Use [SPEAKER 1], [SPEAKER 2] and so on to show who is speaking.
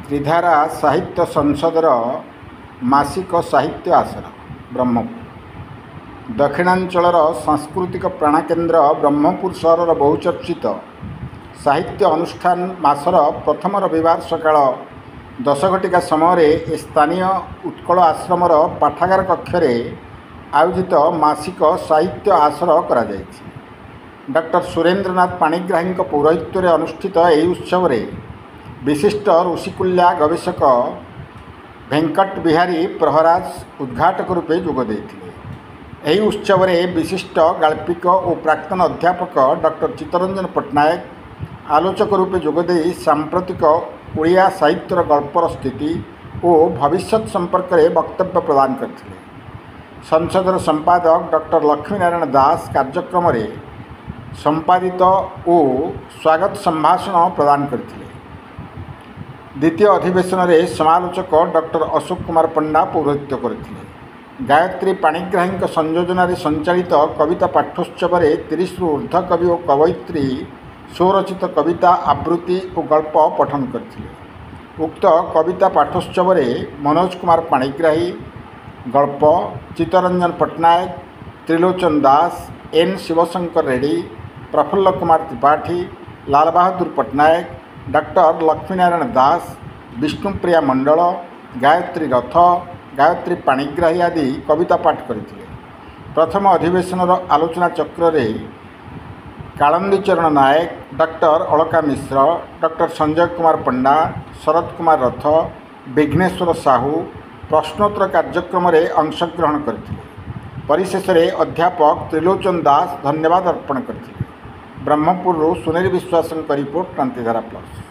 [SPEAKER 1] त्रिधारा साहित्य संसदर मासिक साहित्य आसन ब्रह्मपुर दक्षिणांचल सांस्कृतिक प्राणकेन्द्र ब्रह्मपुर सहर बहुचर्चित साहित्य अनुष्ठान मासर प्रथम रविवार सकाळ 10 घटिका समय स्थानीय उत्कल आश्रमर पाठागार कक्षरे आयोजित मासिक साहित्य आसर करा जायछि। डॉक्टर सुरेंद्रनाथ पाणिग्राही पौरोहित्य अनुष्ठित यह उत्सव विशिष्ट ऋषिकुल्या गवेषक वेंकट बिहारी प्रहराज उद्घाटक रूपे जोगदे। यह उत्सव विशिष्ट गाल्पिक और प्राक्तन अध्यापक डॉक्टर चित्तरंजन पट्टनायक आलोचक रूपे जोगदे सांप्रतिक ओडिया साहित्यर गल्पर स्थिति और भविष्य संपर्क में वक्तव्य प्रदान करते। संसदर संपादक डॉक्टर लक्ष्मीनारायण दास कार्यक्रम संपादित और स्वागत संभाषण प्रदान करते। द्वितीय अधिवेशन में समालोचक डॉक्टर अशोक कुमार पंडा पौरोहित्य करते। गायत्री पाणिग्राही संयोजन संचालित कविता पाठोत्सव 30 रु ऊर्ध्व कवि और कवयित्री स्वरचित कविता आवृत्ति और गल्प पठन करते। उक्त कविता पाठोत्सव मनोज कुमार पाणिग्राही गल्प, चित्तरंजन पट्टनायक, त्रिलोचन दास, एन शिवशंकर रेड्डी, प्रफुल्ल कुमार त्रिपाठी, लाल बहादुर पट्टनायक, डॉक्टर लक्ष्मीनारायण दास, विष्णुप्रिया मंडल, गायत्री रथ, गायत्री पाणिग्राही आदि कविता पाठ करते। प्रथम अधिवेशन आलोचना चक्र रे कालंदीचरण नायक, डॉक्टर अलका मिश्र, डॉक्टर संजय कुमार पंडा, शरद कुमार रथ, विघ्नेश्वर साहू प्रश्नोत्तर कार्यक्रम में अंशग्रहण करते। परिशेष अध्यापक त्रिलोचन दास धन्यवाद अर्पण करते। ब्रह्मपुर सुनेरी विश्वास रिपोर्ट क्रांतिधारा प्लस।